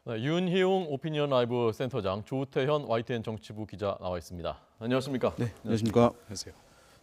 네, 윤희용 오피니언 라이브 센터장, 조태현 YTN 정치부 기자 나와 있습니다. 안녕하십니까? 네, 안녕하십니까? 안녕하세요.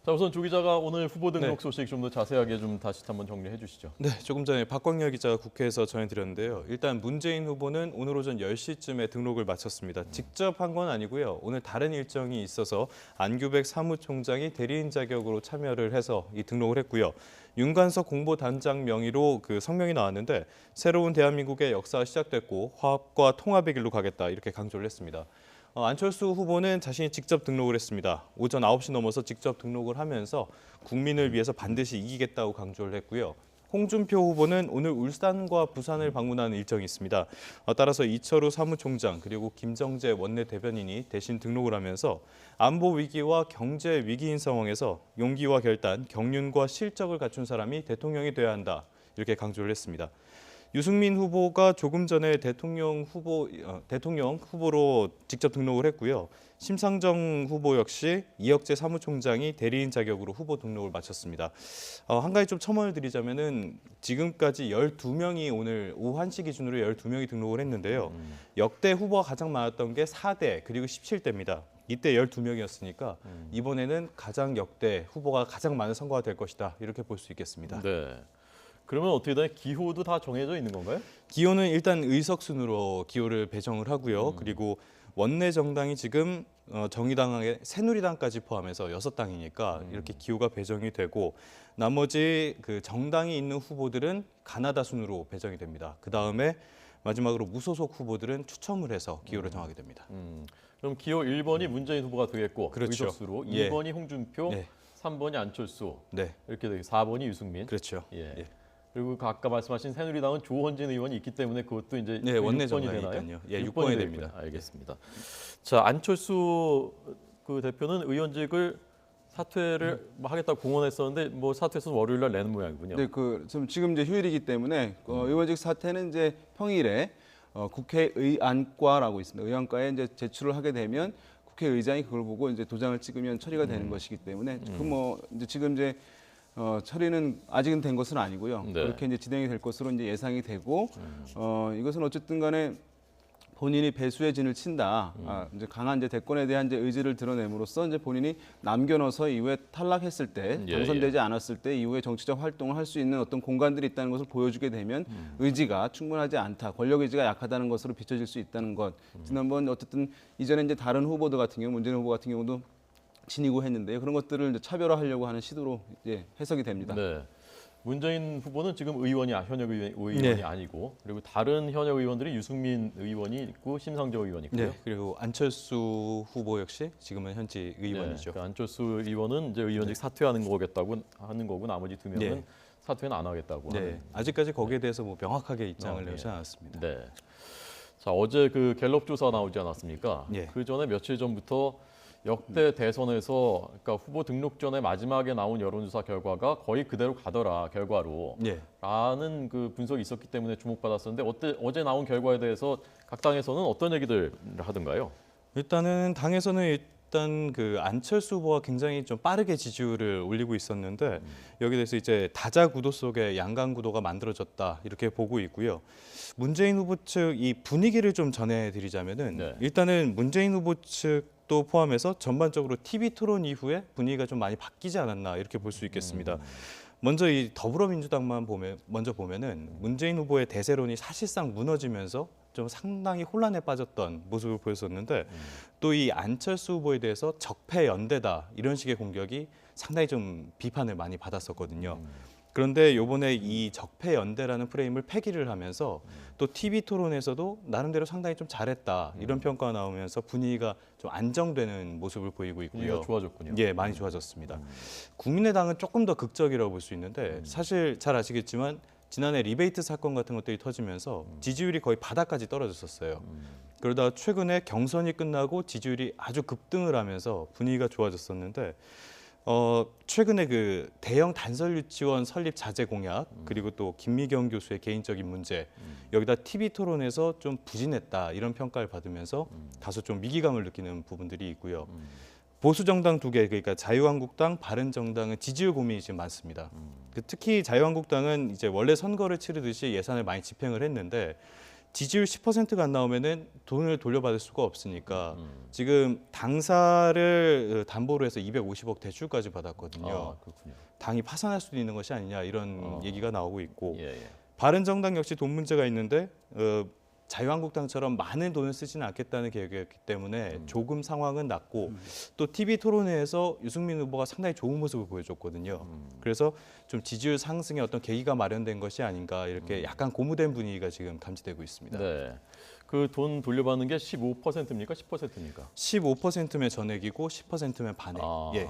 자, 우선 조 기자가 오늘 후보 등록 네. 소식 좀 더 자세하게 좀 다시 한번 정리해 주시죠. 네, 조금 전에 박광렬 기자가 국회에서 전해드렸는데요. 일단 문재인 후보는 오늘 오전 10시쯤에 등록을 마쳤습니다. 직접 한 건 아니고요. 오늘 다른 일정이 있어서 안규백 사무총장이 대리인 자격으로 참여를 해서 이 등록을 했고요. 윤관석 공보단장 명의로 그 성명이 나왔는데 새로운 대한민국의 역사가 시작됐고 화합과 통합의 길로 가겠다 이렇게 강조를 했습니다. 안철수 후보는 자신이 직접 등록을 했습니다. 오전 9시 넘어서 직접 등록을 하면서 국민을 위해서 반드시 이기겠다고 강조를 했고요. 홍준표 후보는 오늘 울산과 부산을 방문하는 일정이 있습니다. 따라서 이철우 사무총장 그리고 김정재 원내대변인이 대신 등록을 하면서 안보 위기와 경제 위기인 상황에서 용기와 결단, 경륜과 실적을 갖춘 사람이 대통령이 돼야 한다 이렇게 강조를 했습니다. 유승민 후보가 조금 전에 대통령 후보로 직접 등록을 했고요. 심상정 후보 역시 이혁재 사무총장이 대리인 자격으로 후보 등록을 마쳤습니다. 한 가지 좀 첨언을 드리자면은 지금까지 12명이 오늘 오후 1시 기준으로 12명이 등록을 했는데요. 역대 후보가 가장 많았던 게 4대 그리고 17대입니다. 이때 12명이었으니까 이번에는 가장 역대 후보가 가장 많은 선거가 될 것이다. 이렇게 볼 수 있겠습니다. 네. 그러면 어떻게 되나요? 기호도 다 정해져 있는 건가요? 기호는 일단 의석순으로 기호를 배정을 하고요. 그리고 원내 정당이 지금 정의당의 새누리당까지 포함해서 6당이니까 이렇게 기호가 배정이 되고 나머지 그 정당이 있는 후보들은 가나다 순으로 배정이 됩니다. 그다음에 마지막으로 무소속 후보들은 추첨을 해서 기호를 정하게 됩니다. 그럼 기호 1번이 문재인 후보가 되겠고 그렇죠. 의석수로 예. 2번이 홍준표, 네. 3번이 안철수, 네, 이렇게 되고 4번이 유승민. 그렇죠. 예. 예. 그리고 아까 말씀하신 새누리당은 조원진 의원이 있기 때문에 그것도 이제 네, 원내 6번이 되나요? 정당이니까요. 예, 6번이 6번이 되겠군요. 됩니다. 알겠습니다. 자, 안철수 그 대표는 의원직을 사퇴를 하겠다고 공언했었는데 뭐 사퇴서는 월요일 날 내는 모양이군요. 네, 지금 이제 휴일이기 때문에 의원직 사퇴는 이제 평일에 국회의안과라고 있습니다. 의안과에 이제 제출을 하게 되면 국회의장이 그걸 보고 이제 도장을 찍으면 처리가 되는 것이기 때문에 이제 지금 이제 처리는 아직은 된 것은 아니고요. 네. 그렇게 이제 진행이 될 것으로 이제 예상이 되고 이것은 어쨌든 간에 본인이 배수의 진을 친다. 이제 강한 이제 대권에 대한 이제 의지를 드러냄으로써 이제 본인이 남겨놓아서 이후에 탈락했을 때, 예, 당선되지 않았을 때 이후에 정치적 활동을 할 수 있는 어떤 공간들이 있다는 것을 보여주게 되면 의지가 충분하지 않다, 권력 의지가 약하다는 것으로 비춰질 수 있다는 것. 지난번 어쨌든 이전에 이제 다른 후보들 같은 경우, 문재인 후보 같은 경우도 지니고 했는데요. 그런 것들을 이제 차별화하려고 하는 시도로 이제 해석이 됩니다. 네. 문재인 후보는 지금 현역 의원이 네. 아니고 그리고 다른 현역 의원들이 유승민 의원이 있고 심상정 의원이 있고요. 네, 그리고 안철수 후보 역시 지금은 현직 의원이죠. 그 안철수 의원은 이제 의원직 사퇴하는 거겠다고 하는 거고 나머지 두 명은 네. 사퇴는 안 하겠다고 네, 하는. 아직까지 거기에 대해서 뭐 명확하게 입장을 예. 내지 않았습니다. 네. 자, 어제 그 갤럽 조사 나오지 않았습니까? 예. 그 전에 며칠 전부터 역대 대선에서 그러니까 후보 등록 전에 마지막에 나온 여론조사 결과가 거의 그대로 가더라 결과로. 예. 라는 그 분석이 있었기 때문에 주목받았었는데 어제 나온 결과에 대해서 각 당에서는 어떤 얘기들 하던가요? 일단은 당에서는 그 안철수 후보가 굉장히 좀 빠르게 지지율을 올리고 있었는데 여기에 대해서 이제 다자 구도 속에 양강 구도가 만들어졌다 이렇게 보고 있고요. 문재인 후보 측 이 분위기를 좀 전해드리자면은 네. 일단은 문재인 후보 측도 포함해서 전반적으로 TV 토론 이후에 분위기가 좀 많이 바뀌지 않았나 이렇게 볼 수 있겠습니다. 먼저 이 더불어민주당만 먼저 보면은 문재인 후보의 대세론이 사실상 무너지면서 좀 상당히 혼란에 빠졌던 모습을 보였었는데 또 이 안철수 후보에 대해서 적폐 연대다 이런 식의 공격이 상당히 좀 비판을 많이 받았었거든요. 그런데 이번에 이 적폐 연대라는 프레임을 폐기를 하면서 또 TV 토론에서도 나름대로 상당히 좀 잘했다 이런 평가가 나오면서 분위기가 좀 안정되는 모습을 보이고 있고요. 분위기가 좋아졌군요. 예, 많이 좋아졌습니다. 국민의당은 조금 더 극적이라고 볼 수 있는데 사실 잘 아시겠지만 지난해 리베이트 사건 같은 것들이 터지면서 지지율이 거의 바닥까지 떨어졌었어요. 그러다 최근에 경선이 끝나고 지지율이 아주 급등을 하면서 분위기가 좋아졌었는데 최근에 그 대형 단설 유치원 설립 자제 공약 그리고 또 김미경 교수의 개인적인 문제 여기다 TV 토론에서 좀 부진했다 이런 평가를 받으면서 다소 좀 위기감을 느끼는 부분들이 있고요. 보수 정당 두 개 그러니까 자유한국당, 바른정당은 지지율 고민이 지금 많습니다. 특히 자유한국당은 이제 원래 선거를 치르듯이 예산을 많이 집행을 했는데 지지율 10%가 안 나오면은 돈을 돌려받을 수가 없으니까 지금 당사를 담보로 해서 250억 대출까지 받았거든요. 아, 그렇군요. 당이 파산할 수도 있는 것이 아니냐 이런 얘기가 나오고 있고 예, 예. 바른정당 역시 돈 문제가 있는데 자유한국당처럼 많은 돈을 쓰지는 않겠다는 계획이었기 때문에 조금 상황은 낮고 또 TV 토론회에서 유승민 후보가 상당히 좋은 모습을 보여줬거든요. 그래서 좀 지지율 상승의 어떤 계기가 마련된 것이 아닌가 이렇게 약간 고무된 분위기가 지금 감지되고 있습니다. 네. 그 돈 돌려받는 게 15%입니까? 10%입니까? 15%면 전액이고 10%면 반액. 아. 예.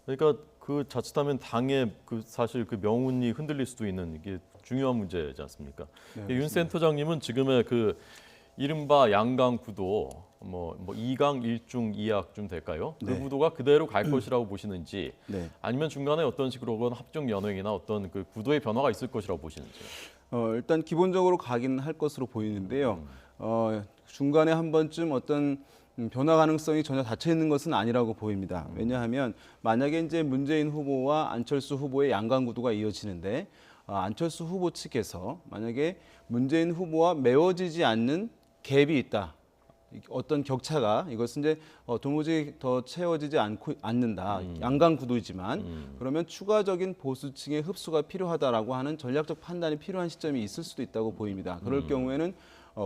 그러니까 그 자칫하면 당의 그 사실 그 명운이 흔들릴 수도 있는 이게 중요한 문제지 않습니까? 네, 윤 센터장님은 지금의 그 이른바 양강 구도 뭐 2강 1중 2약쯤 될까요? 그 네. 구도가 그대로 갈 것이라고 보시는지 네. 아니면 중간에 어떤 식으로 합종 연횡이나 어떤 그 구도의 변화가 있을 것이라고 보시는지. 일단 기본적으로 가긴 할 것으로 보이는데요. 중간에 한 번쯤 어떤 변화 가능성이 전혀 닫혀 있는 것은 아니라고 보입니다. 왜냐하면 만약에 이제 문재인 후보와 안철수 후보의 양강 구도가 이어지는데 안철수 후보 측에서 만약에 문재인 후보와 메워지지 않는 갭이 있다. 어떤 격차가 이것은 이제 도무지 더 채워지지 않는다. 양강 구도이지만 그러면 추가적인 보수층의 흡수가 필요하다라고 하는 전략적 판단이 필요한 시점이 있을 수도 있다고 보입니다. 그럴 경우에는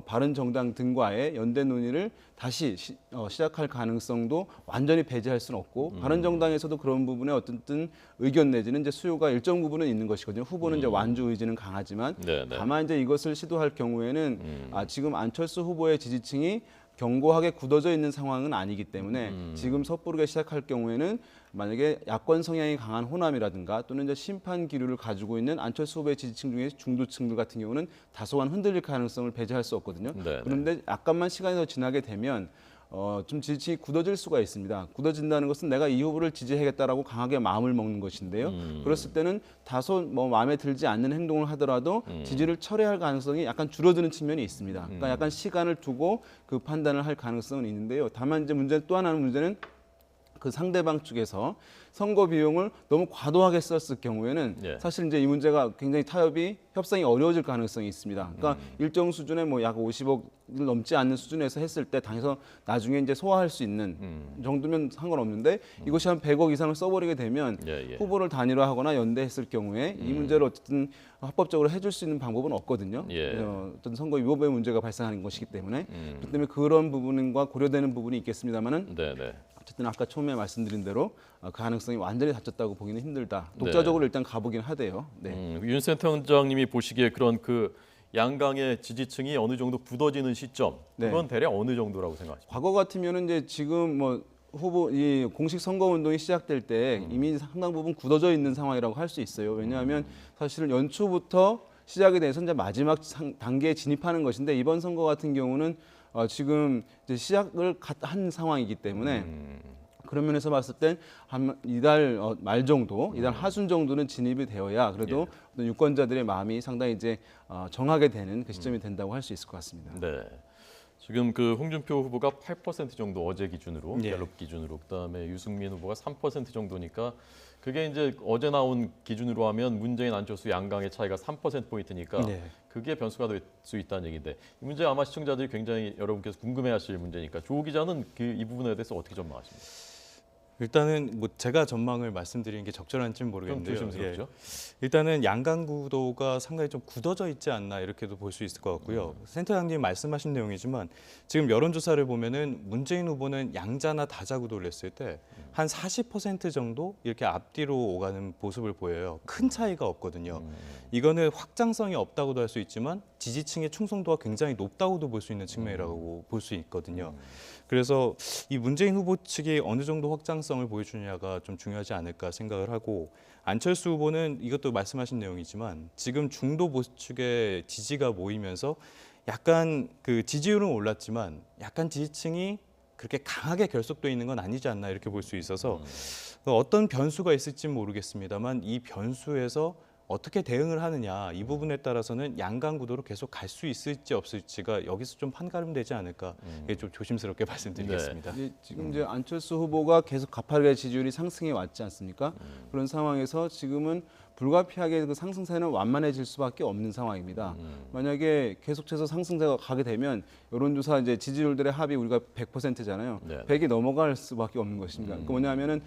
바른정당 등과의 연대 논의를 다시 시작할 가능성도 완전히 배제할 수는 없고 바른정당에서도 그런 부분에 어쨌든 의견 내지는 이제 수요가 일정 부분은 있는 것이거든요. 후보는 이제 완주 의지는 강하지만 네, 네. 다만 이제 이것을 시도할 경우에는 지금 안철수 후보의 지지층이 견고하게 굳어져 있는 상황은 아니기 때문에 지금 섣부르게 시작할 경우에는 만약에 야권 성향이 강한 호남이라든가 또는 이제 심판 기류를 가지고 있는 안철수 후보의 지지층 중에 중도층들 같은 경우는 다소간 흔들릴 가능성을 배제할 수 없거든요. 네, 그런데 약간만 시간이 더 지나게 되면 좀 지지층이 굳어질 수가 있습니다. 굳어진다는 것은 내가 이 후보를 지지하겠다라고 강하게 마음을 먹는 것인데요. 그랬을 때는 다소 뭐 마음에 들지 않는 행동을 하더라도 지지를 철회할 가능성이 약간 줄어드는 측면이 있습니다. 그러니까 약간 시간을 두고 그 판단을 할 가능성은 있는데요. 다만 이제 또 하나는 문제는 그 상대방 측에서 선거 비용을 너무 과도하게 썼을 경우에는 예. 사실 이제 이 문제가 굉장히 협상이 어려워질 가능성이 있습니다. 그러니까 일정 수준의 뭐 약 50억을 넘지 않는 수준에서 했을 때 당에서 나중에 이제 소화할 수 있는 정도면 상관없는데 이것이 한 100억 이상을 써버리게 되면 예, 예. 후보를 단일화하거나 연대했을 경우에 이 문제를 어쨌든 합법적으로 해줄 수 있는 방법은 없거든요. 예. 어떤 선거 위법의 문제가 발생하는 것이기 때문에 그렇기 때문에 그런 부분과 고려되는 부분이 있겠습니다만은 네, 네. 어쨌든 아까 처음에 말씀드린 대로 그 가능성이 완전히 닫혔다고 보기는 힘들다. 독자적으로 일단 가보긴 하대요. 네. 윤 센터장님이 보시기에 그런 그 양강의 지지층이 어느 정도 굳어지는 시점 네. 그건 대략 어느 정도라고 생각하십니까? 과거 같으면은 이제 지금 뭐 후보 이 공식 선거 운동이 시작될 때 이미 상당 부분 굳어져 있는 상황이라고 할 수 있어요. 왜냐하면 사실은 연초부터 시작이 돼서 이제 마지막 단계에 진입하는 것인데 이번 선거 같은 경우는 지금 이제 시작을 한 상황이기 때문에 그런 면에서 봤을 땐 한 이달 말 정도, 이달 하순 정도는 진입이 되어야 그래도 어떤 유권자들의 마음이 상당히 이제 정하게 되는 그 시점이 된다고 할 수 있을 것 같습니다. 네. 지금 그 홍준표 후보가 8% 정도 어제 기준으로 예. 갤럽 기준으로 그다음에 유승민 후보가 3% 정도니까 그게 이제 어제 나온 기준으로 하면 문재인 안철수 양강의 차이가 3% 포인트니까 네. 그게 변수가 될 수 있다는 얘기인데 이 문제 아마 시청자들이 굉장히 여러분께서 궁금해하실 문제니까 조 기자는 이 부분에 대해서 어떻게 전망하십니까? 일단은 뭐 제가 전망을 말씀드리는 게 적절한지는 좀 모르겠는데요. 조심스럽죠. 예. 일단은 양강 구도가 상당히 좀 굳어져 있지 않나 이렇게도 볼 수 있을 것 같고요. 센터장님 말씀하신 내용이지만 지금 여론조사를 보면은 문재인 후보는 양자나 다자 구도를 했을 때 한 40% 정도 이렇게 앞뒤로 오가는 모습을 보여요. 큰 차이가 없거든요. 이거는 확장성이 없다고도 할 수 있지만 지지층의 충성도가 굉장히 높다고도 볼 수 있는 측면이라고 볼 수 있거든요. 그래서 이 문재인 후보 측이 어느 정도 확장성을 보여주느냐가 좀 중요하지 않을까 생각을 하고 안철수 후보는 이것도 말씀하신 내용이지만 지금 중도 보수 측의 지지가 모이면서 약간 그 지지율은 올랐지만 약간 지지층이 그렇게 강하게 결속돼 있는 건 아니지 않나 이렇게 볼 수 있어서 어떤 변수가 있을지는 모르겠습니다만 이 변수에서 어떻게 대응을 하느냐 이 부분에 따라서는 양강 구도로 계속 갈 수 있을지 없을지가 여기서 좀 판가름되지 않을까 이게 좀 조심스럽게 말씀드리겠습니다. 지금 이제 안철수 후보가 계속 가파르게 지지율이 상승해 왔지 않습니까? 그런 상황에서 지금은 불가피하게 그 상승세는 완만해질 수밖에 없는 상황입니다. 만약에 계속해서 상승세가 가게 되면 여론조사 이제 지지율들의 합이 우리가 100%잖아요. 네. 100이 넘어갈 수밖에 없는 것입니다. 그 뭐냐면은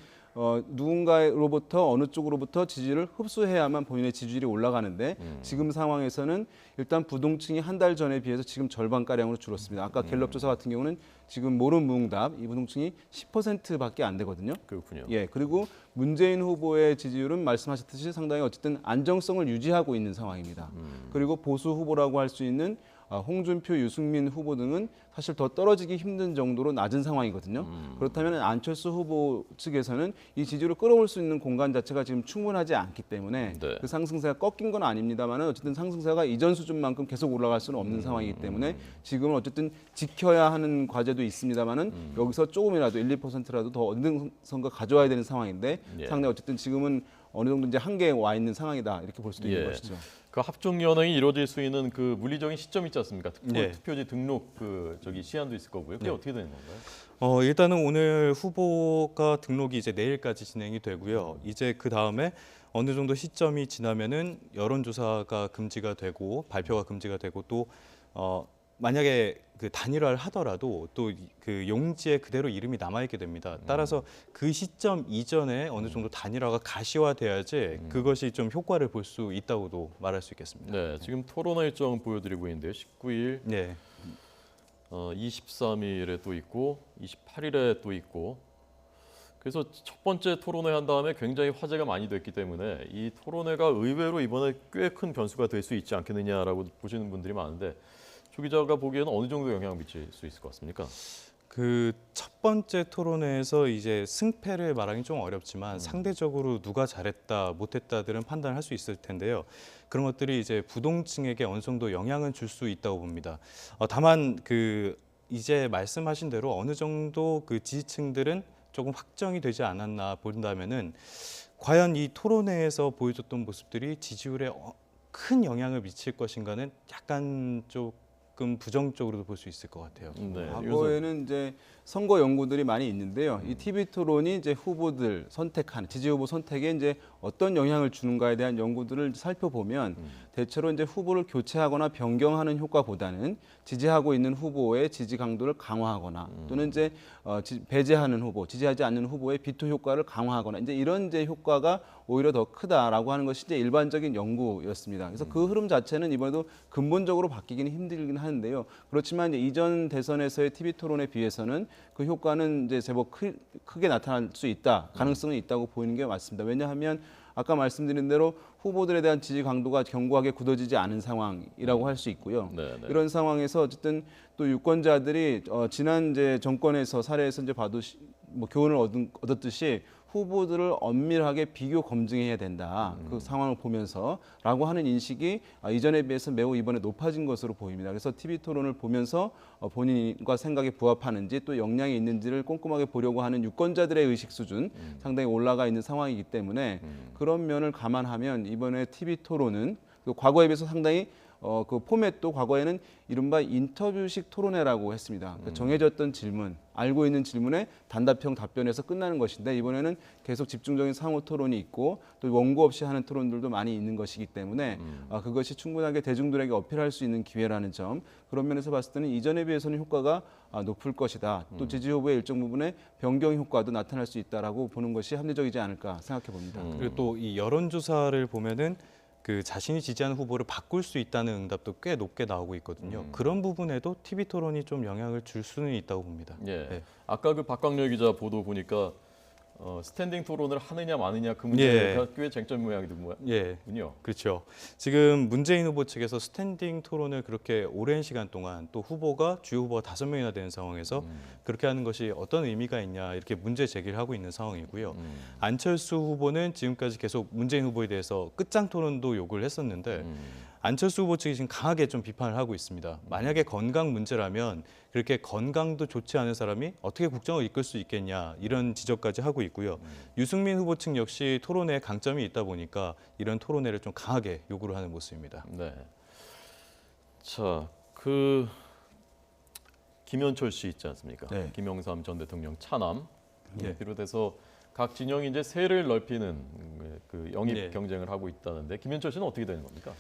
누군가로부터 어느 쪽으로부터 지지를 흡수해야만 본인의 지지율이 올라가는데 지금 상황에서는 일단 부동층이 한 달 전에 비해서 지금 절반가량으로 줄었습니다. 아까 갤럽 조사 같은 경우는 지금 모른 무응답 이 부동층이 10%밖에 안 되거든요. 그렇군요. 예, 그리고 문재인 후보의 지지율은 말씀하셨듯이 상당히 어쨌든 안정성을 유지하고 있는 상황입니다. 그리고 보수 후보라고 할 수 있는 홍준표, 유승민 후보 등은 사실 더 떨어지기 힘든 정도로 낮은 상황이거든요. 그렇다면 안철수 후보 측에서는 이 지지율을 끌어올 수 있는 공간 자체가 지금 충분하지 않기 때문에 네. 그 상승세가 꺾인 건 아닙니다만 어쨌든 상승세가 이전 수준만큼 계속 올라갈 수는 없는 상황이기 때문에 지금은 어쨌든 지켜야 하는 과제도 있습니다만은 여기서 조금이라도 1, 2%라도 더 얻는 선거 가져와야 되는 상황인데 예. 상당히 어쨌든 지금은 어느 정도 이제 한계에 와 있는 상황이다 이렇게 볼 수도 예. 있는 것이죠. 그 합종 연행이 이루어질 수 있는 그 물리적인 시점 있지 않습니까? 네. 투표지 등록 그 저기 시한도 있을 거고요. 그게 어떻게 되는 건가요? 일단은 오늘 후보가 등록이 이제 내일까지 진행이 되고요. 이제 그 다음에 어느 정도 시점이 지나면은 여론조사가 금지가 되고 발표가 금지가 되고 또 만약에 그 단일화를 하더라도 또 그 용지에 그대로 이름이 남아 있게 됩니다. 따라서 그 시점 이전에 어느 정도 단일화가 가시화돼야지 그것이 좀 효과를 볼 수 있다고도 말할 수 있겠습니다. 네, 지금 토론회 일정 보여드리고 있는데요. 19일, 네. 23일에 또 있고 28일에 또 있고. 그래서 첫 번째 토론회 한 다음에 굉장히 화제가 많이 됐기 때문에 이 토론회가 의외로 이번에 꽤 큰 변수가 될 수 있지 않겠느냐라고 보시는 분들이 많은데 조 기자가 보기에는 어느 정도 영향을 미칠 수 있을 것 같습니까? 그 첫 번째 토론회에서 이제 승패를 말하기 좀 어렵지만 상대적으로 누가 잘했다 못했다들은 판단할 수 있을 텐데요. 그런 것들이 이제 부동층에게 어느 정도 영향은 줄 수 있다고 봅니다. 다만 그 이제 말씀하신 대로 어느 정도 그 지지층들은 조금 확정이 되지 않았나 본다면은 과연 이 토론회에서 보여줬던 모습들이 지지율에 큰 영향을 미칠 것인가는 약간 조금 부정적으로도 볼 수 있을 것 같아요. 네, 과거에는 이제 선거 연구들이 많이 있는데요. 이 TV 토론이 이제 후보들 선택하는 지지 후보 선택에 이제 어떤 영향을 주는가에 대한 연구들을 살펴보면 대체로 이제 후보를 교체하거나 변경하는 효과보다는 지지하고 있는 후보의 지지 강도를 강화하거나 또는 이제 배제하는 후보, 지지하지 않는 후보의 비토 효과를 강화하거나 이제 이런 이제 효과가 오히려 더 크다라고 하는 것이 이제 일반적인 연구였습니다. 그래서 그 흐름 자체는 이번에도 근본적으로 바뀌기는 힘들긴 하는데요. 그렇지만 이제 이전 대선에서의 TV 토론에 비해서는 그 효과는 이제 제법 크게 나타날 수 있다, 가능성은 있다고 보이는 게 맞습니다. 왜냐하면 아까 말씀드린 대로 후보들에 대한 지지 강도가 견고하게 굳어지지 않은 상황이라고 할 수 있고요. 네, 네. 이런 상황에서 어쨌든 또 유권자들이 지난 이제 정권에서 사례에서 이제 봐도 뭐 교훈을 얻었듯이 후보들을 엄밀하게 비교 검증해야 된다. 그 상황을 보면서라고 하는 인식이 이전에 비해서 매우 이번에 높아진 것으로 보입니다. 그래서 TV 토론을 보면서 본인과 생각에 부합하는지 또 역량이 있는지를 꼼꼼하게 보려고 하는 유권자들의 의식 수준 상당히 올라가 있는 상황이기 때문에 그런 면을 감안하면 이번에 TV 토론은 과거에 비해서 상당히 그 포맷도 과거에는 이른바 인터뷰식 토론회라고 했습니다. 그러니까 정해졌던 질문, 알고 있는 질문에 단답형 답변에서 끝나는 것인데 이번에는 계속 집중적인 상호 토론이 있고 또 원고 없이 하는 토론들도 많이 있는 것이기 때문에 그것이 충분하게 대중들에게 어필할 수 있는 기회라는 점 그런 면에서 봤을 때는 이전에 비해서는 효과가 높을 것이다. 또 지지 후보의 일정 부분에 변경 효과도 나타날 수 있다라고 보는 것이 합리적이지 않을까 생각해 봅니다. 그리고 또 이 여론조사를 보면은 그 자신이 지지하는 후보를 바꿀 수 있다는 응답도 꽤 높게 나오고 있거든요. 그런 부분에도 TV 토론이 좀 영향을 줄 수는 있다고 봅니다. 예. 네. 아까 그 박광렬 기자 보도 보니까 스탠딩 토론을 하느냐 마느냐 그 문제가 꽤 쟁점 모양이더군요. 예, 그렇죠. 지금 문재인 후보 측에서 스탠딩 토론을 그렇게 오랜 시간 동안 또 후보가 주요 후보가 5명이나 되는 상황에서 그렇게 하는 것이 어떤 의미가 있냐 이렇게 문제 제기를 하고 있는 상황이고요. 안철수 후보는 지금까지 계속 문재인 후보에 대해서 끝장 토론도 요구를 했었는데 안철수 후보 측이 지금 강하게 좀 비판을 하고 있습니다. 만약에 건강 문제라면 그렇게 건강도 좋지 않은 사람이 어떻게 국정을 이끌 수 있겠냐 이런 지적까지 하고 있고요. 유승민 후보 측 역시 토론회에 강점이 있다 보니까 이런 토론회를 좀 강하게 요구를 하는 모습입니다. 네. 자, 그 김현철 씨 있지 않습니까? 네. 김영삼 전 대통령 차남 네. 비롯해서 각 진영이 이제 세를 넓히는 그 영입 네. 경쟁을 하고 있다는데 김현철 씨는 어떻게 되는 겁니까?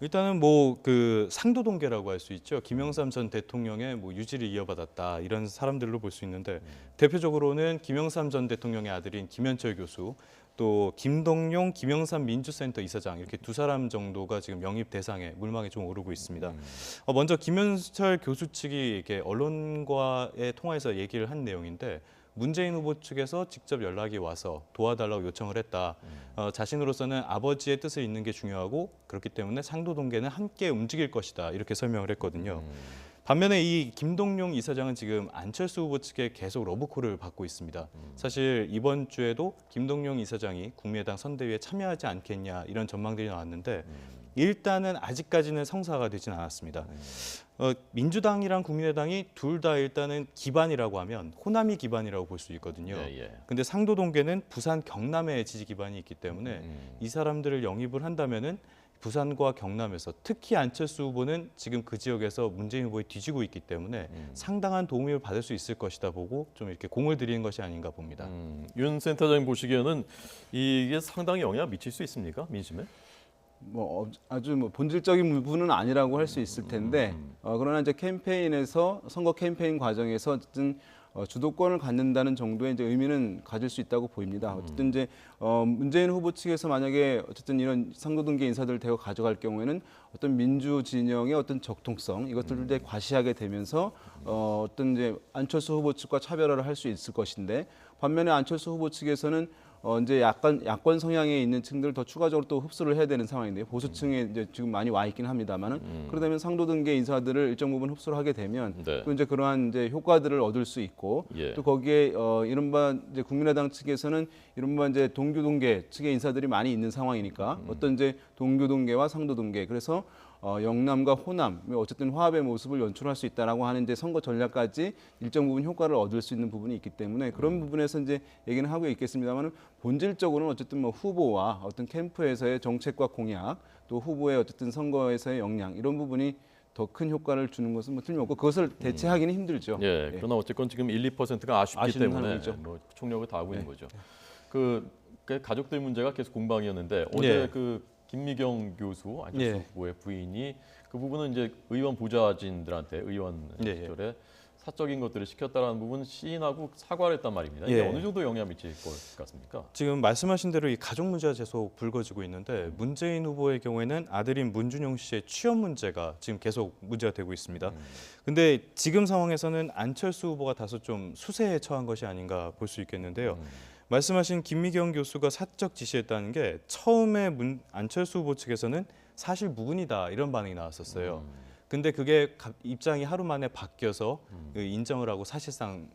일단은 뭐 그 상도 동계라고 할 수 있죠. 김영삼 전 대통령의 뭐 유지를 이어받았다 이런 사람들로 볼 수 있는데 대표적으로는 김영삼 전 대통령의 아들인 김현철 교수, 또 김동용 김영삼 민주센터 이사장 이렇게 두 사람 정도가 지금 영입 대상에 물망에 좀 오르고 있습니다. 먼저 김현철 교수 측이 이렇게 언론과의 통화에서 얘기를 한 내용인데. 문재인 후보 측에서 직접 연락이 와서 도와달라고 요청을 했다. 자신으로서는 아버지의 뜻을 잇는 게 중요하고 그렇기 때문에 상도 동계는 함께 움직일 것이다. 이렇게 설명을 했거든요. 반면에 이 김동용 이사장은 지금 안철수 후보 측에 계속 러브콜을 받고 있습니다. 사실 이번 주에도 김동용 이사장이 국민의당 선대위에 참여하지 않겠냐 이런 전망들이 나왔는데 일단은 아직까지는 성사가 되진 않았습니다. 민주당이랑 국민의당이 둘 다 일단은 기반이라고 하면 호남이 기반이라고 볼 수 있거든요. 근데 상도 동계는 부산 경남의 지지 기반이 있기 때문에 이 사람들을 영입을 한다면은 부산과 경남에서 특히 안철수 후보는 지금 그 지역에서 문재인 후보에 뒤지고 있기 때문에 상당한 도움을 받을 수 있을 것이다 보고 좀 이렇게 공을 들이는 것이 아닌가 봅니다. 윤 센터장님 보시기에는 이게 상당히 영향 미칠 수 있습니까? 민심에? 뭐 아주 뭐 본질적인 부분은 아니라고 할 수 있을 텐데 그러나 이제 캠페인에서 선거 캠페인 과정에서 어쨌든 주도권을 갖는다는 정도의 이제 의미는 가질 수 있다고 보입니다. 어쨌든 이제 문재인 후보 측에서 만약에 어쨌든 이런 상도동계 인사들을 대거 가져갈 경우에는 어떤 민주 진영의 어떤 적통성 이것들을 이제 과시하게 되면서 어떤 이제 안철수 후보 측과 차별화를 할 수 있을 것인데 반면에 안철수 후보 측에서는 이제 약간 야권 성향에 있는 층들을 더 추가적으로 또 흡수를 해야 되는 상황인데요. 보수층에 이제 지금 많이 와 있긴 합니다만은 그러다면 상도 등계 인사들을 일정 부분 흡수를 하게 되면 네. 또 이제 그러한 이제 효과들을 얻을 수 있고 예. 또 거기에 이른바 이제 국민의당 측에서는 이른바 이제 동교 동계 측의 인사들이 많이 있는 상황이니까 어떤 이제 동교 동계와 상도 동계 그래서 영남과 호남 어쨌든 화합의 모습을 연출할 수 있다라고 하는 이제 선거 전략까지 일정 부분 효과를 얻을 수 있는 부분이 있기 때문에 그런 부분에서 이제 얘기는 하고 있겠습니다만은 본질적으로는 어쨌든 뭐 후보와 어떤 캠프에서의 정책과 공약 또 후보의 어쨌든 선거에서의 역량 이런 부분이 더 큰 효과를 주는 것은 뭐 틀림없고 그것을 대체하기는 힘들죠. 예. 그러나 어쨌건 지금 1~2%가 아쉽기 아쉬운 때문에 상황이죠. 뭐 총력을 다하고 있는 네. 거죠. 그 가족들 문제가 계속 공방이었는데 어제 네. 그 김미경 교수 안철수 네. 후보의 부인이 그 부분은 이제 의원 보좌진들한테 의원 네. 시절에 사적인 것들을 시켰다라는 부분 시인하고 사과를 했단 말입니다. 이게 예. 어느 정도 영향 미칠 것 같습니까? 지금 말씀하신 대로 이 가족 문제가 계속 불거지고 있는데 문재인 후보의 경우에는 아들인 문준용 씨의 취업 문제가 지금 계속 문제가 되고 있습니다. 근데 지금 상황에서는 안철수 후보가 다소 좀 수세에 처한 것이 아닌가 볼 수 있겠는데요. 말씀하신 김미경 교수가 사적 지시했다는 게 처음에 안철수 후보 측에서는 사실 무근이다 이런 반응이 나왔었어요. 근데 그게 입장이 하루 만에 바뀌어서 그 인정을 하고 사실상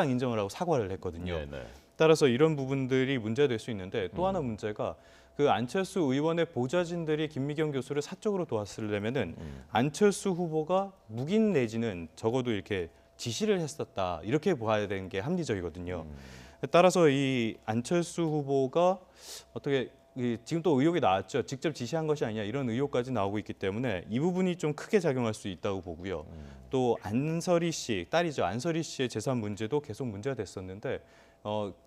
인정을 하고 사과를 했거든요. 네. 따라서 이런 부분들이 문제될 수 있는데 또 하나 문제가 그 안철수 의원의 보좌진들이 김미경 교수를 사적으로 도왔으려면은 안철수 후보가 묵인 내지는 적어도 이렇게 지시를 했었다 이렇게 봐야 되는 게 합리적이거든요. 따라서 이 안철수 후보가 어떻게 지금 또 의혹이 나왔죠. 직접 지시한 것이 아니냐 이런 의혹까지 나오고 있기 때문에 이 부분이 좀 크게 작용할 수 있다고 보고요. 또 안설희 씨, 딸이죠. 안설희 씨의 재산 문제도 계속 문제가 됐었는데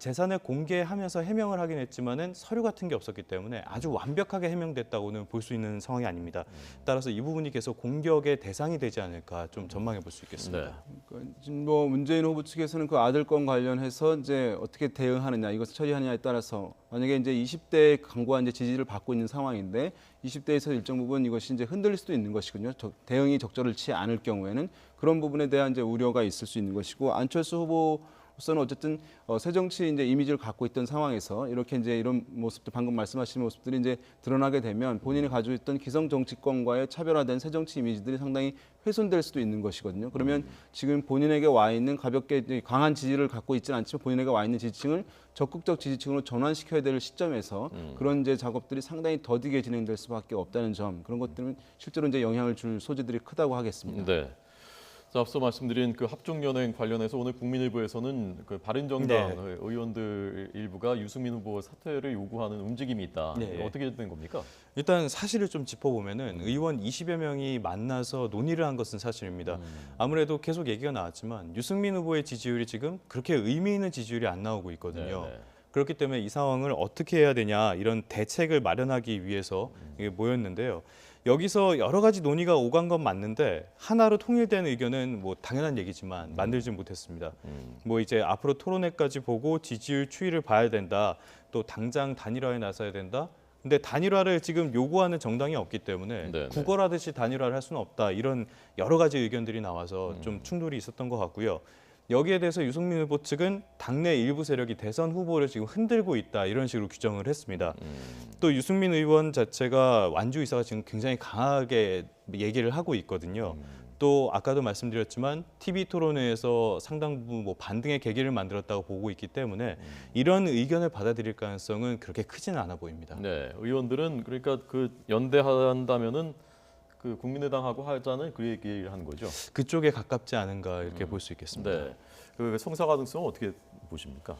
재산을 공개하면서 해명을 하긴 했지만은 서류 같은 게 없었기 때문에 아주 완벽하게 해명됐다고는 볼 수 있는 상황이 아닙니다. 따라서 이 부분이 계속 공격의 대상이 되지 않을까 좀 전망해 볼 수 있겠습니다. 그러니까 지금 뭐 문재인 후보 측에서는 그 아들 건 관련해서 이제 어떻게 대응하느냐 이것을 처리하느냐에 따라서 만약에 이제 20대의 강고한 이제 지지를 받고 있는 상황인데 20대에서 일정 부분 이것이 이제 흔들릴 수도 있는 것이군요. 대응이 적절치 않을 경우에는 그런 부분에 대한 이제 우려가 있을 수 있는 것이고 안철수 후보로서는 어쨌든 새정치 이제 이미지를 갖고 있던 상황에서 이렇게 이제 이런 모습들 방금 말씀하신 모습들이 이제 드러나게 되면 본인이 가지고 있던 기성 정치권과의 차별화된 새정치 이미지들이 상당히 훼손될 수도 있는 것이거든요. 그러면 지금 본인에게 와 있는 가볍게 이제 강한 지지를 갖고 있지는 않지만 본인에게 와 있는 지지층을 적극적 지지층으로 전환시켜야 될 시점에서 그런 이제 작업들이 상당히 더디게 진행될 수밖에 없다는 점 그런 것들은 실제로 이제 영향을 줄 소지들이 크다고 하겠습니다. 네. 자, 앞서 말씀드린 그 합종연행 관련해서 오늘 국민일보에서는 그 바른정당 의원들 일부가 유승민 후보 사퇴를 요구하는 움직임이 있다. 네. 어떻게 된 겁니까? 일단 사실을 좀 짚어보면은 의원 20여 명이 만나서 논의를 한 것은 사실입니다. 아무래도 계속 얘기가 나왔지만 유승민 후보의 지지율이 지금 그렇게 의미 있는 지지율이 안 나오고 있거든요. 네. 그렇기 때문에 이 상황을 어떻게 해야 되냐 이런 대책을 마련하기 위해서 이게 모였는데요. 여기서 여러 가지 논의가 오간 건 맞는데 하나로 통일된 의견은 뭐 당연한 얘기지만 만들지 못했습니다. 뭐 이제 앞으로 토론회까지 보고 지지율 추이를 봐야 된다. 또 당장 단일화에 나서야 된다. 근데 단일화를 지금 요구하는 정당이 없기 때문에 네네. 구걸하듯이 단일화를 할 수는 없다. 이런 여러 가지 의견들이 나와서 좀 충돌이 있었던 것 같고요. 여기에 대해서 유승민 후보 측은 당내 일부 세력이 대선 후보를 지금 흔들고 있다. 이런 식으로 규정을 했습니다. 또 유승민 의원 자체가 완주 의사가 지금 굉장히 강하게 얘기를 하고 있거든요. 또 아까도 말씀드렸지만 TV 토론회에서 상당 부분 뭐 반등의 계기를 만들었다고 보고 있기 때문에 이런 의견을 받아들일 가능성은 그렇게 크지는 않아 보입니다. 네, 의원들은 그러니까 그 연대한다면은 그 국민의당하고 하자는 그 얘기를 하는 거죠. 그쪽에 가깝지 않은가 이렇게 볼 수 있겠습니다. 네, 그 성사 가능성은 어떻게 보십니까?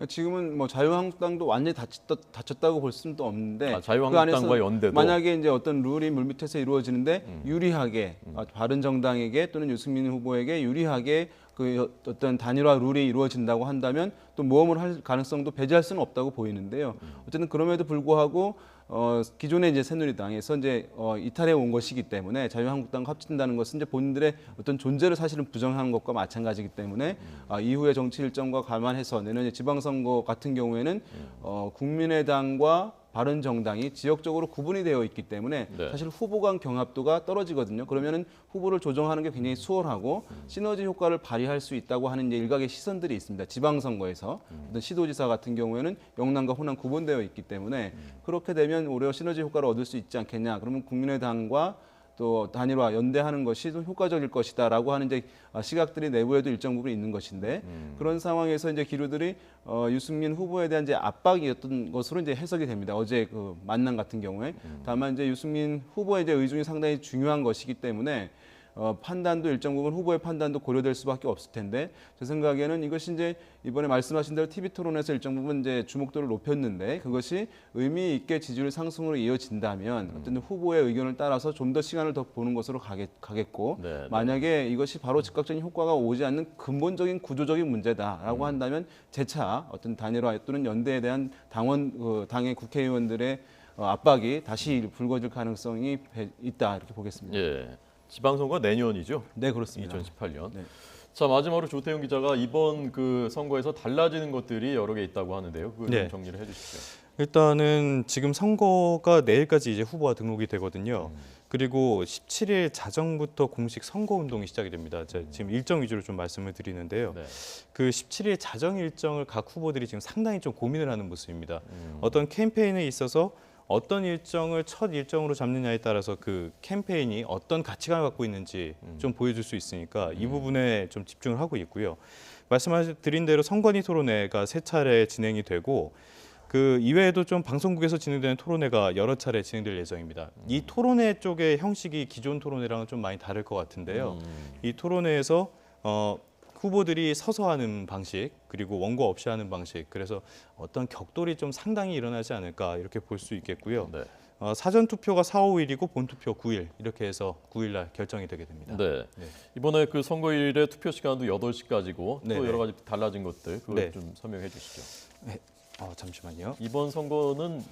지금은 뭐 자유한국당도 완전히 다쳤다고 볼 수는 또 없는데 자유한국당과 그 안에서 연대도 만약에 이제 어떤 룰이 물밑에서 이루어지는데 유리하게 바른정당에게 또는 유승민 후보에게 유리하게 그 어떤 단일화 룰이 이루어진다고 한다면 또 모험을 할 가능성도 배제할 수는 없다고 보이는데요. 어쨌든 그럼에도 불구하고 기존의 이제 새누리당에서 이제 이탈해 온 것이기 때문에 자유한국당과 합친다는 것은 이제 본인들의 어떤 존재를 사실은 부정하는 것과 마찬가지이기 때문에 이후의 정치 일정과 감안해서 내년 지방선거 같은 경우에는 국민의당과 바른정당이 지역적으로 구분이 되어 있기 때문에 네. 사실 후보 간 경합도가 떨어지거든요. 그러면은 후보를 조정하는 게 굉장히 수월하고 시너지 효과를 발휘할 수 있다고 하는 이제 일각의 시선들이 있습니다. 지방선거에서 어떤 시도지사 같은 경우에는 영남과 호남 구분되어 있기 때문에 그렇게 되면 오히려 시너지 효과를 얻을 수 있지 않겠냐. 그러면 국민의당과 또 단일화 연대하는 것이 좀 효과적일 것이다라고 하는 이제 시각들이 내부에도 일정 부분 있는 것인데 그런 상황에서 이제 기류들이 유승민 후보에 대한 이제 압박이었던 것으로 이제 해석이 됩니다. 어제 그 만남 같은 경우에 다만 이제 유승민 후보의 이제 의중이 상당히 중요한 것이기 때문에 판단도 일정 부분 후보의 판단도 고려될 수밖에 없을 텐데 제 생각에는 이것이 이제 이번에 말씀하신 대로 TV 토론에서 일정 부분 이제 주목도를 높였는데 그것이 의미 있게 지지율 상승으로 이어진다면 어떤 후보의 의견을 따라서 좀 더 시간을 더 보는 것으로 가겠고 네. 만약에 이것이 바로 즉각적인 효과가 오지 않는 근본적인 구조적인 문제다라고 한다면 재차 어떤 단일화 또는 연대에 대한 당의 국회의원들의 압박이 다시 불거질 가능성이 있다 이렇게 보겠습니다. 예, 지방선거 내년이죠. 네, 그렇습니다. 2018년. 네. 자, 마지막으로 조태용 기자가 이번 그 선거에서 달라지는 것들이 여러 개 있다고 하는데요. 그걸 네. 좀 정리를 해주시죠. 일단은 지금 선거가 내일까지 이제 후보가 등록이 되거든요. 그리고 17일 자정부터 공식 선거 운동이 시작이 됩니다. 제가 지금 일정 위주로 좀 말씀을 드리는데요. 네. 그 17일 자정 일정을 각 후보들이 지금 상당히 좀 고민을 하는 모습입니다. 어떤 캠페인에 있어서 어떤 일정을 첫 일정으로 잡느냐에 따라서 그 캠페인이 어떤 가치관을 갖고 있는지 좀 보여줄 수 있으니까 이 부분에 좀 집중을 하고 있고요. 말씀드린 대로 선관위 토론회가 3차례 진행이 되고 그 이외에도 좀 방송국에서 진행되는 토론회가 여러 차례 진행될 예정입니다. 이 토론회 쪽의 형식이 기존 토론회랑은 좀 많이 다를 것 같은데요. 이 토론회에서 후보들이 서서 하는 방식 그리고 원고 없이 하는 방식 그래서 어떤 격돌이 좀 상당히 일어나지 않을까 이렇게 볼 수 있겠고요. 네. 사전 투표가 4, 5일이고 본 투표 9일 이렇게 해서 9일 날 결정이 되게 됩니다. 네. 네. 이번에 그 선거일에 투표 시간도 8시까지고 또 네네. 여러 가지 달라진 것들 그걸 네. 좀 설명해 주시죠. 잠시만요. 이번 선거는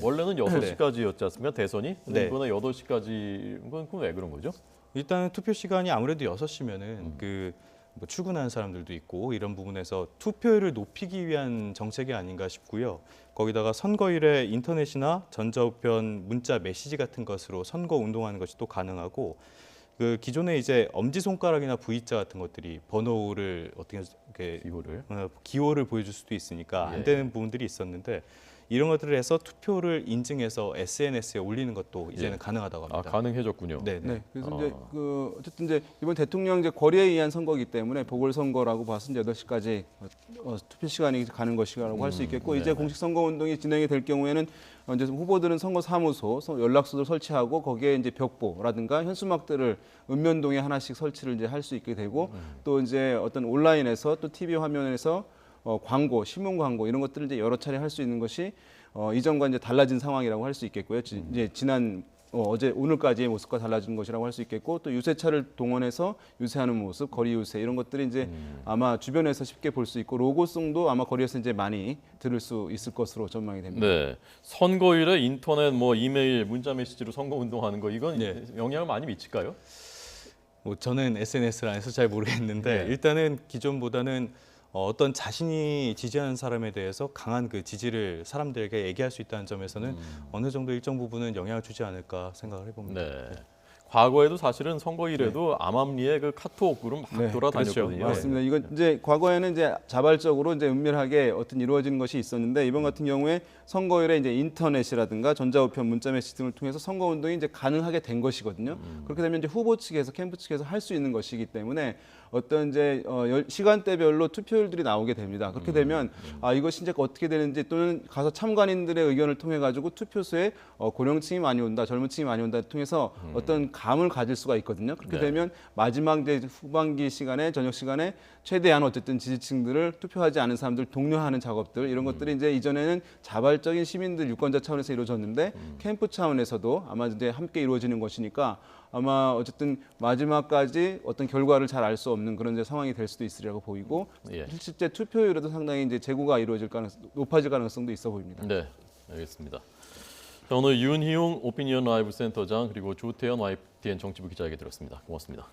원래는 6시까지였지 않습니까? 대선이? 근데 네. 이번에 8시까지 그건 왜 그런 거죠? 일단 투표 시간이 아무래도 6시면은 뭐 출근하는 사람들도 있고 이런 부분에서 투표율을 높이기 위한 정책이 아닌가 싶고요. 거기다가 선거일에 인터넷이나 전자우편, 문자, 메시지 같은 것으로 선거 운동하는 것이 또 가능하고 그 기존에 이제 엄지 손가락이나 V자 같은 것들이 번호를 어떻게 이렇게 기호를 보여줄 수도 있으니까 안 되는 부분들이 있었는데 이런 것들을 해서 투표를 인증해서 SNS에 올리는 것도 이제는 가능하다고 합니다. 가능해졌군요. 네. 네, 그래서 이제 어쨌든 이제 이번 대통령 이제 거리에 의한 선거이기 때문에 보궐선거라고 봐서 이제 8시까지 투표 시간이 가는 것이라고 할 수 있겠고 이제 공식 선거 운동이 진행이 될 경우에는 이제 후보들은 선거 사무소, 연락소를 설치하고 거기에 이제 벽보라든가 현수막들을 읍면동에 하나씩 설치를 이제 할 수 있게 되고 또 이제 어떤 온라인에서 또 TV 화면에서 광고, 신문 광고 이런 것들을 이제 여러 차례 할 수 있는 것이 이전과 이제 달라진 상황이라고 할 수 있겠고요. 이제 지난 오늘까지의 모습과 달라진 것이라고 할 수 있겠고 또 유세차를 동원해서 유세하는 모습, 거리 유세 이런 것들이 이제 아마 주변에서 쉽게 볼 수 있고 로고송도 아마 거리에서 이제 많이 들을 수 있을 것으로 전망이 됩니다. 네. 선거일에 인터넷, 뭐 이메일, 문자 메시지로 선거 운동하는 거 이건 네. 영향을 많이 미칠까요? 뭐 저는 SNS를 안 해서 잘 모르겠는데 네. 일단은 기존보다는 어떤 자신이 지지하는 사람에 대해서 강한 그 지지를 사람들에게 얘기할 수 있다는 점에서는 어느 정도 일정 부분은 영향을 주지 않을까 생각을 해봅니다. 네. 과거에도 사실은 선거일에도 암암리에 그 카톡 그룹 막 네, 돌아다녔거든요. 그렇죠. 맞습니다. 이건 이제 과거에는 이제 자발적으로 이제 은밀하게 어떤 이루어지는 것이 있었는데 이번 같은 경우에 선거일에 이제 인터넷이라든가 전자우편, 문자메시지 등을 통해서 선거 운동이 이제 가능하게 된 것이거든요. 그렇게 되면 이제 후보 측에서 캠프 측에서 할 수 있는 것이기 때문에 어떤 이제 시간대별로 투표율들이 나오게 됩니다. 그렇게 되면 이것이 이제 어떻게 되는지 또는 가서 참관인들의 의견을 통해 가지고 투표소에 고령층이 많이 온다, 젊은 층이 많이 온다 통해서 어떤 감을 가질 수가 있거든요. 그렇게 네. 되면 마지막 이제 후반기 시간에 저녁 시간에 최대한 어쨌든 지지층들을 투표하지 않은 사람들 독려하는 작업들 이런 것들이 이제 이전에는 자발적인 시민들 유권자 차원에서 이루어졌는데 캠프 차원에서도 아마 이제 함께 이루어지는 것이니까 아마 어쨌든 마지막까지 어떤 결과를 잘 알 수 없는 그런 이제 상황이 될 수도 있으리라고 보이고 예. 실제 투표율에도 상당히 이제 재고가 이루어질 높아질 가능성도 있어 보입니다. 네, 알겠습니다. 자, 오늘 윤희용 오피니언 라이브 센터장 그리고 조태현 YTN 정치부 기자에게 들었습니다. 고맙습니다.